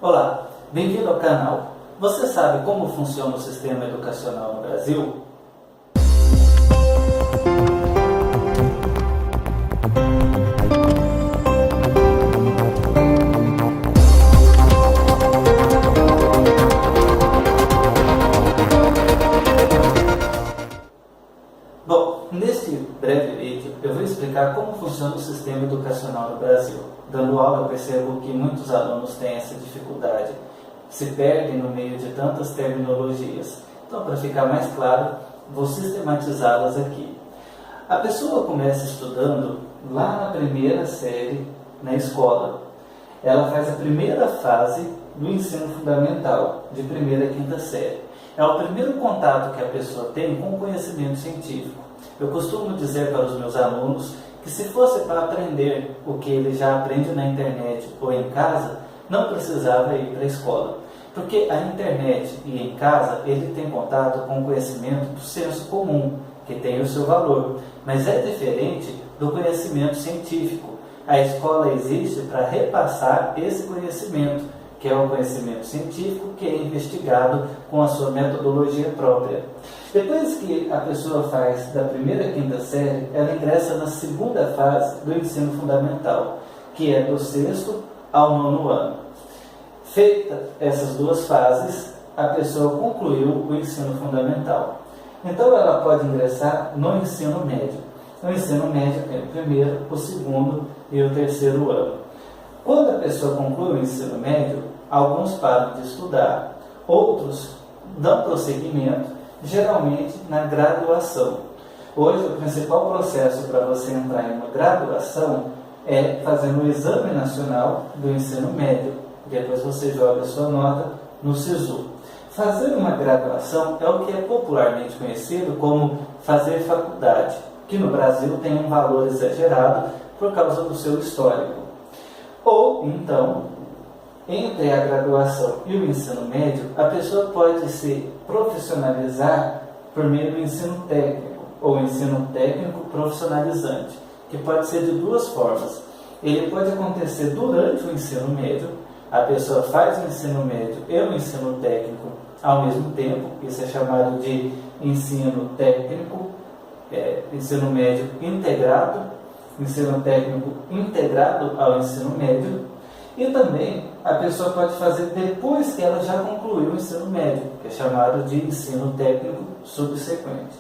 Olá, bem-vindo ao canal. Você sabe como funciona o sistema educacional no Brasil? Bom, neste breve vídeo eu vou explicar como funciona o sistema educacional no Brasil. Dando aula eu percebo que muitos alunos têm essa dificuldade, se perdem no meio de tantas terminologias. Então, para ficar mais claro, vou sistematizá-las aqui. A pessoa começa estudando lá na primeira série na escola. Ela faz a primeira fase do ensino fundamental, de primeira a quinta série. É o primeiro contato que a pessoa tem com o conhecimento científico. Eu costumo dizer para os meus alunos que se fosse para aprender o que ele já aprende na internet ou em casa, não precisava ir para a escola. Porque a internet e em casa ele tem contato com o conhecimento do senso comum, que tem o seu valor, mas é diferente do conhecimento científico. A escola existe para repassar esse conhecimento, que é o conhecimento científico, que é investigado com a sua metodologia própria. Depois que a pessoa faz da primeira à quinta série, ela ingressa na segunda fase do ensino fundamental, que é do sexto ao nono ano. Feita essas duas fases, a pessoa concluiu o ensino fundamental. Então ela pode ingressar no ensino médio. No ensino médio tem o primeiro, o segundo e o terceiro ano. Quando a pessoa conclui o ensino médio, alguns param de estudar, outros dão prosseguimento, geralmente na graduação. Hoje, o principal processo para você entrar em uma graduação é fazendo o Exame Nacional do Ensino Médio. Depois você joga a sua nota no SISU. Fazer uma graduação é o que é popularmente conhecido como fazer faculdade, que no Brasil tem um valor exagerado por causa do seu histórico. Ou, então, entre a graduação e o ensino médio, a pessoa pode se profissionalizar por meio do ensino técnico, ou ensino técnico profissionalizante, que pode ser de duas formas. Ele pode acontecer durante o ensino médio, a pessoa faz o ensino médio e o ensino técnico ao mesmo tempo, isso é chamado de ensino técnico, ensino médio integrado, ensino técnico integrado ao ensino médio, e também a pessoa pode fazer depois que ela já concluiu o ensino médio, que é chamado de ensino técnico subsequente.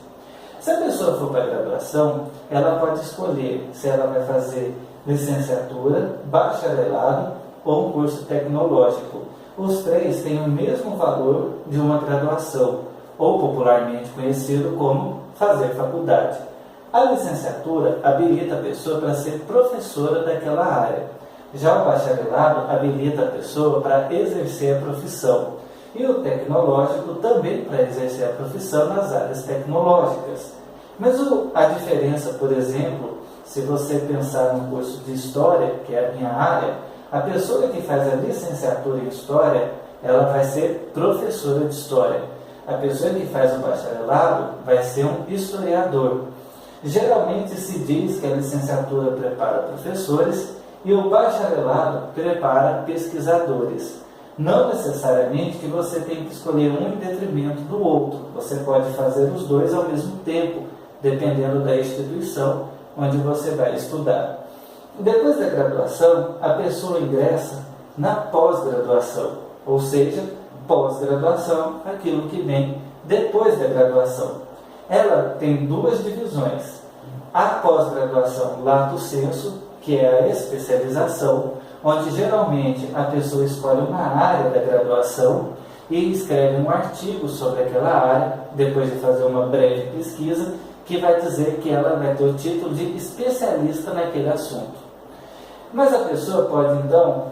Se a pessoa for para a graduação, ela pode escolher se ela vai fazer licenciatura, bacharelado ou um curso tecnológico. Os três têm o mesmo valor de uma graduação, ou popularmente conhecido como fazer faculdade. A licenciatura habilita a pessoa para ser professora daquela área. Já o bacharelado habilita a pessoa para exercer a profissão. E o tecnológico também para exercer a profissão nas áreas tecnológicas. Mas a diferença, por exemplo, se você pensar no curso de História, que é a minha área, a pessoa que faz a licenciatura em História, ela vai ser professora de História. A pessoa que faz o bacharelado vai ser um historiador. Geralmente se diz que a licenciatura prepara professores e o bacharelado prepara pesquisadores. Não necessariamente que você tem que escolher um em detrimento do outro. Você pode fazer os dois ao mesmo tempo, dependendo da instituição onde você vai estudar. Depois da graduação, a pessoa ingressa na pós-graduação, ou seja, pós-graduação, aquilo que vem depois da graduação. Ela tem duas divisões. A pós-graduação lato sensu, que é a especialização, onde geralmente a pessoa escolhe uma área da graduação e escreve um artigo sobre aquela área, depois de fazer uma breve pesquisa, que vai dizer que ela vai ter o título de especialista naquele assunto. Mas a pessoa pode, então,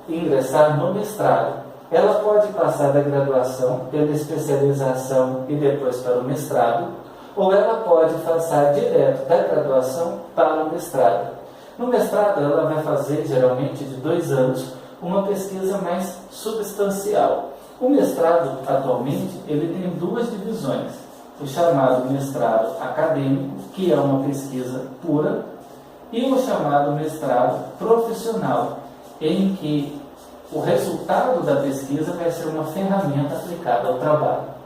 ingressar no mestrado. Ela pode passar da graduação pela especialização e depois para o mestrado, ou ela pode passar direto da graduação para o mestrado. No mestrado, ela vai fazer, geralmente de 2 anos, uma pesquisa mais substancial. O mestrado, atualmente, ele tem duas divisões. O chamado mestrado acadêmico, que é uma pesquisa pura, e o chamado mestrado profissional, em que o resultado da pesquisa vai ser uma ferramenta aplicada ao trabalho.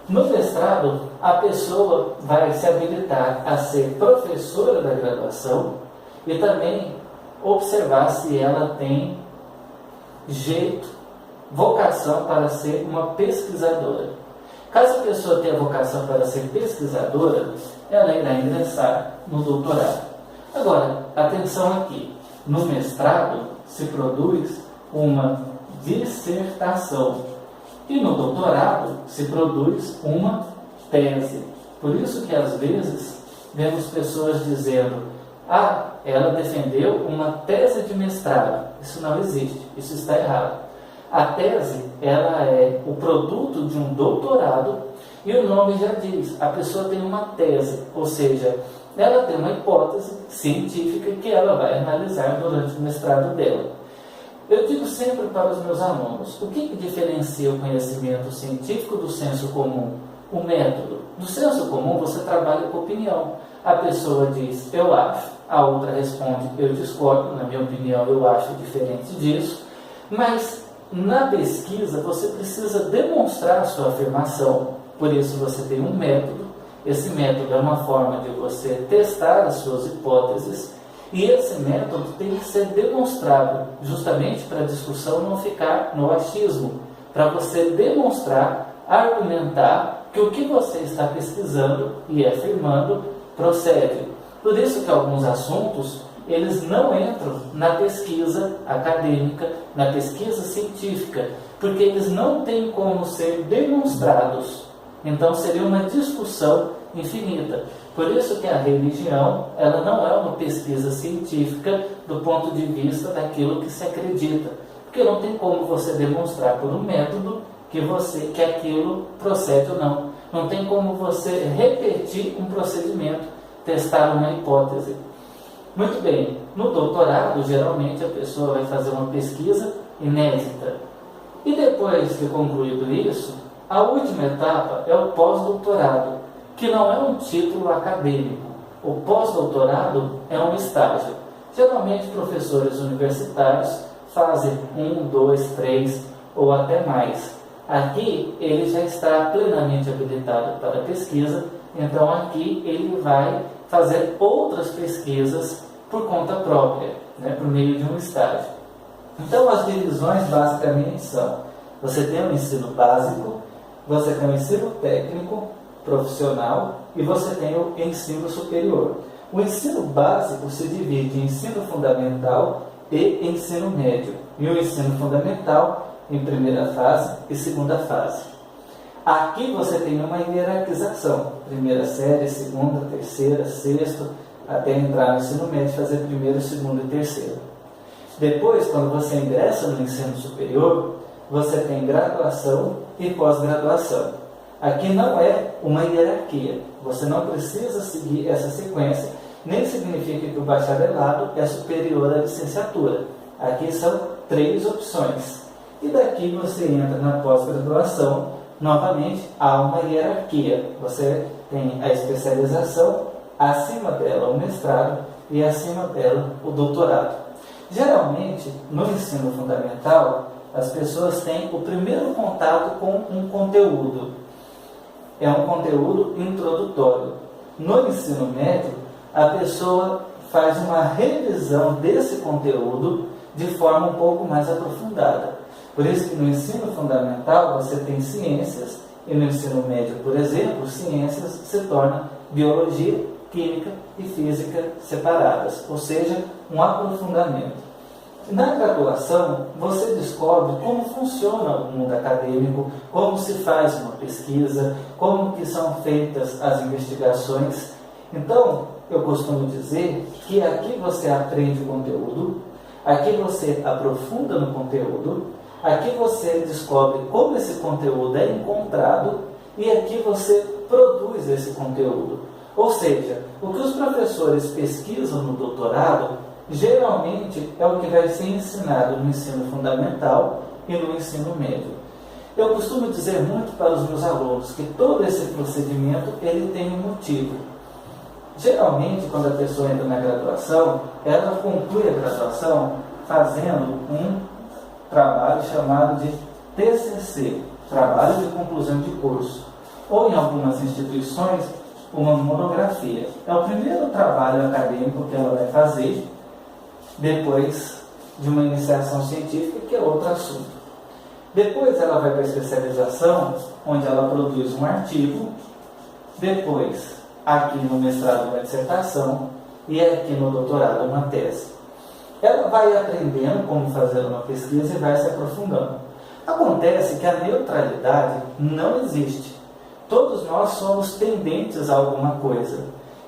No mestrado, a pessoa vai se habilitar a ser professora da graduação e também observar se ela tem jeito, vocação para ser uma pesquisadora. Caso a pessoa tenha vocação para ser pesquisadora, ela irá ingressar no doutorado. Agora, atenção aqui, no mestrado se produz uma dissertação e no doutorado se produz uma tese. Por isso que às vezes vemos pessoas dizendo: ela defendeu uma tese de mestrado. Isso não existe, isso está errado. A tese, ela é o produto de um doutorado e o nome já diz, a pessoa tem uma tese, ou seja, ela tem uma hipótese científica que ela vai analisar durante o mestrado dela. Eu digo sempre para os meus alunos, o que diferencia o conhecimento científico do senso comum? O método. Do senso comum você trabalha com opinião. A pessoa diz, eu acho, a outra responde, eu discordo, na minha opinião eu acho diferente disso, mas na pesquisa você precisa demonstrar a sua afirmação, por isso você tem um método. Esse método é uma forma de você testar as suas hipóteses e esse método tem que ser demonstrado justamente para a discussão não ficar no achismo, para você demonstrar, argumentar que o que você está pesquisando e afirmando procede. Por isso que alguns assuntos eles não entram na pesquisa acadêmica, na pesquisa científica, porque eles não têm como ser demonstrados. Então seria uma discussão infinita. Por isso que a religião, ela não é uma pesquisa científica do ponto de vista daquilo que se acredita, porque não tem como você demonstrar por um método que aquilo procede ou não. Não tem como você repetir um procedimento, testar uma hipótese. Muito bem, no doutorado, geralmente a pessoa vai fazer uma pesquisa inédita. E depois de concluído isso, a última etapa é o pós-doutorado, que não é um título acadêmico. O pós-doutorado é um estágio. Geralmente professores universitários fazem 1, 2, 3 ou até mais. Aqui ele já está plenamente habilitado para pesquisa, então aqui ele vai fazer outras pesquisas por conta própria, por meio de um estágio. Então as divisões basicamente são: você tem o ensino básico, você tem o ensino técnico, profissional e você tem o ensino superior. O ensino básico se divide em ensino fundamental e ensino médio, e o ensino fundamental em primeira fase e segunda fase. Aqui você tem uma hierarquização, primeira série, segunda, terceira, sexto, até entrar no ensino médio e fazer primeiro, segundo e terceiro. Depois, quando você ingressa no ensino superior, você tem graduação e pós-graduação. Aqui não é uma hierarquia, você não precisa seguir essa sequência, nem significa que o bacharelado é superior à licenciatura. Aqui são 3 opções. E daqui você entra na pós-graduação, novamente há uma hierarquia. Você tem a especialização, acima dela o mestrado e acima dela o doutorado. Geralmente, no ensino fundamental, as pessoas têm o primeiro contato com um conteúdo. É um conteúdo introdutório. No ensino médio, a pessoa faz uma revisão desse conteúdo de forma um pouco mais aprofundada. Por isso que no ensino fundamental você tem ciências, e no ensino médio, por exemplo, ciências se torna biologia, química e física separadas, ou seja, um aprofundamento. Na graduação, você descobre como funciona o mundo acadêmico, como se faz uma pesquisa, como que são feitas as investigações. Então, eu costumo dizer que aqui você aprende o conteúdo, aqui você aprofunda no conteúdo, aqui você descobre como esse conteúdo é encontrado e aqui você produz esse conteúdo. Ou seja, o que os professores pesquisam no doutorado, geralmente é o que vai ser ensinado no ensino fundamental e no ensino médio. Eu costumo dizer muito para os meus alunos que todo esse procedimento ele tem um motivo. Geralmente, quando a pessoa entra na graduação, ela conclui a graduação fazendo um trabalho chamado de TCC, Trabalho de Conclusão de Curso, ou em algumas instituições, uma monografia. É o primeiro trabalho acadêmico que ela vai fazer depois de uma iniciação científica, que é outro assunto. Depois ela vai para a especialização, onde ela produz um artigo, depois aqui no mestrado uma dissertação e aqui no doutorado uma tese. Ela vai aprendendo como fazer uma pesquisa e vai se aprofundando. Acontece que a neutralidade não existe. Todos nós somos tendentes a alguma coisa.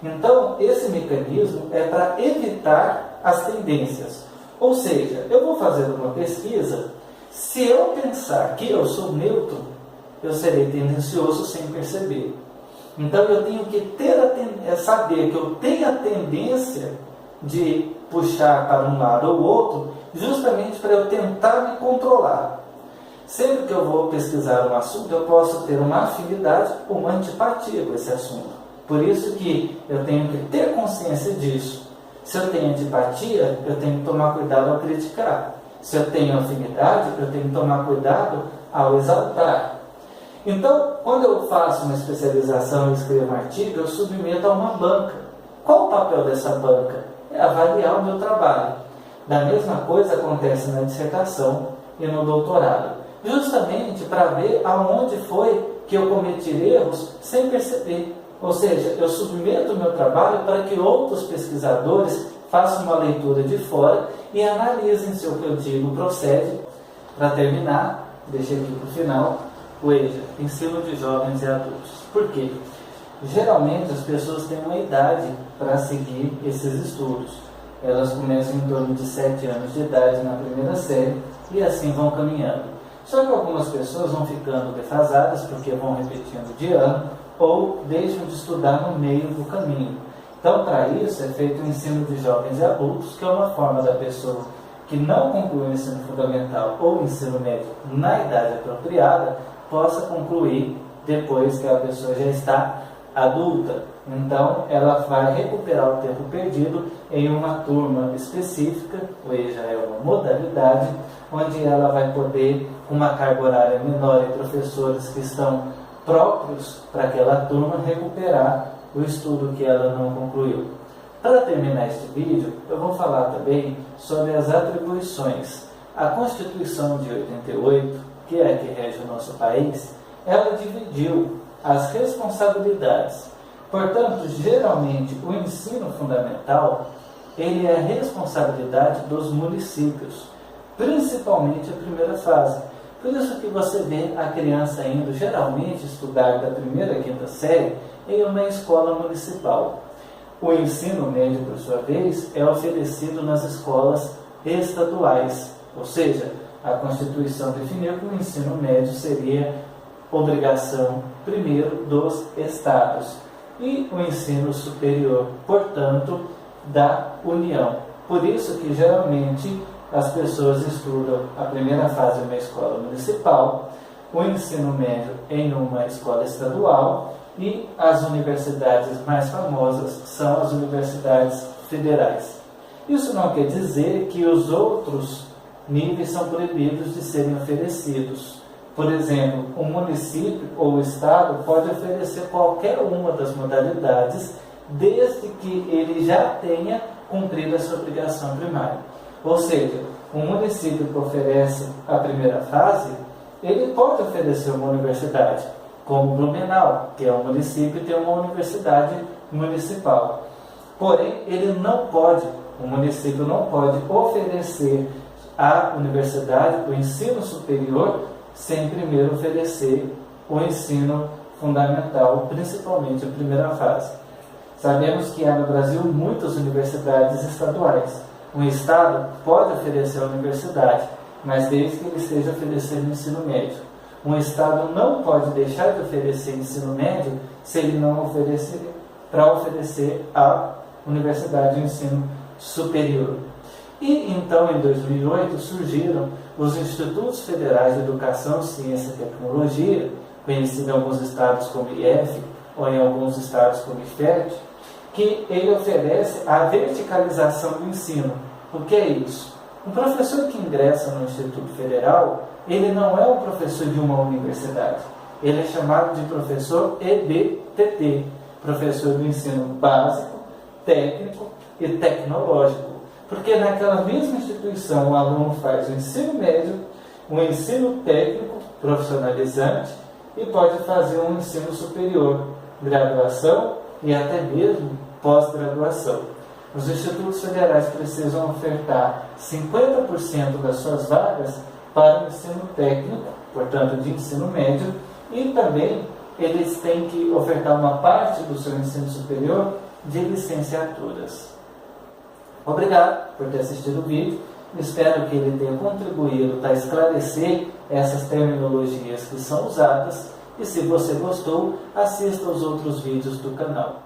Então, esse mecanismo é para evitar as tendências. Ou seja, eu vou fazer uma pesquisa, se eu pensar que eu sou neutro, eu serei tendencioso sem perceber. Então, eu tenho que saber que eu tenho a tendência de puxar para um lado ou outro, justamente para eu tentar me controlar. Sempre que eu vou pesquisar um assunto, eu posso ter uma afinidade ou uma antipatia com esse assunto. Por isso que eu tenho que ter consciência disso. Se eu tenho antipatia, eu tenho que tomar cuidado ao criticar. Se eu tenho afinidade, eu tenho que tomar cuidado ao exaltar. Então, quando eu faço uma especialização e escrevo um artigo, eu submeto a uma banca. Qual o papel dessa banca? É avaliar o meu trabalho. Da mesma coisa acontece na dissertação e no doutorado. Justamente para ver aonde foi que eu cometi erros sem perceber. Ou seja, eu submeto o meu trabalho para que outros pesquisadores façam uma leitura de fora e analisem se o que eu digo procede. Para terminar, deixei aqui para o final, o EJA, Ensino de Jovens e Adultos. Por quê? Geralmente as pessoas têm uma idade para seguir esses estudos. Elas começam em torno de 7 anos de idade na primeira série e assim vão caminhando. Só que algumas pessoas vão ficando defasadas porque vão repetindo de ano ou deixam de estudar no meio do caminho. Então, para isso, é feito o ensino de jovens e adultos, que é uma forma da pessoa que não concluiu o ensino fundamental ou o ensino médio na idade apropriada, possa concluir depois que a pessoa já está adulta. Então, ela vai recuperar o tempo perdido em uma turma específica, ou seja, é uma modalidade, onde ela vai poder, com uma carga horária menor e professores que estão próprios para aquela turma, recuperar o estudo que ela não concluiu. Para terminar este vídeo, eu vou falar também sobre as atribuições. A Constituição de 88, que é a que rege o nosso país, ela dividiu as responsabilidades. Portanto, geralmente, o ensino fundamental, ele é a responsabilidade dos municípios, principalmente a primeira fase. Por isso que você vê a criança indo, geralmente, estudar da primeira à quinta série em uma escola municipal. O ensino médio, por sua vez, é oferecido nas escolas estaduais, ou seja, a Constituição definiu que o ensino médio seria obrigação, primeiro, dos estados, e o ensino superior, portanto, da União. Por isso que, geralmente, as pessoas estudam a primeira fase em uma escola municipal, o ensino médio em uma escola estadual, e as universidades mais famosas são as universidades federais. Isso não quer dizer que os outros níveis são proibidos de serem oferecidos. Por exemplo, o município ou o estado pode oferecer qualquer uma das modalidades, desde que ele já tenha cumprido a sua obrigação primária. Ou seja, um município que oferece a primeira fase, ele pode oferecer uma universidade, como Blumenau, que é um município e tem uma universidade municipal. Porém, ele não pode, o município não pode oferecer à universidade o ensino superior sem primeiro oferecer o ensino fundamental, principalmente a primeira fase. Sabemos que há no Brasil muitas universidades estaduais. Um estado pode oferecer a universidade, mas desde que ele esteja oferecendo ensino médio. Um estado não pode deixar de oferecer ensino médio se ele não oferecer para oferecer à universidade o ensino superior. E então, em 2008, surgiram os Institutos Federais de Educação, Ciência e Tecnologia, conhecidos em alguns estados como IEF ou em alguns estados como IFET, que ele oferece a verticalização do ensino. O que é isso? Um professor que ingressa no Instituto Federal, ele não é um professor de uma universidade. Ele é chamado de professor EBTT, professor do ensino básico, técnico e tecnológico. Porque naquela mesma instituição o aluno faz o ensino médio, o ensino técnico profissionalizante e pode fazer um ensino superior, graduação e até mesmo pós-graduação. Os institutos federais precisam ofertar 50% das suas vagas para o ensino técnico, portanto de ensino médio, e também eles têm que ofertar uma parte do seu ensino superior de licenciaturas. Obrigado por ter assistido o vídeo. Espero que ele tenha contribuído para esclarecer essas terminologias que são usadas. E se você gostou, assista aos outros vídeos do canal.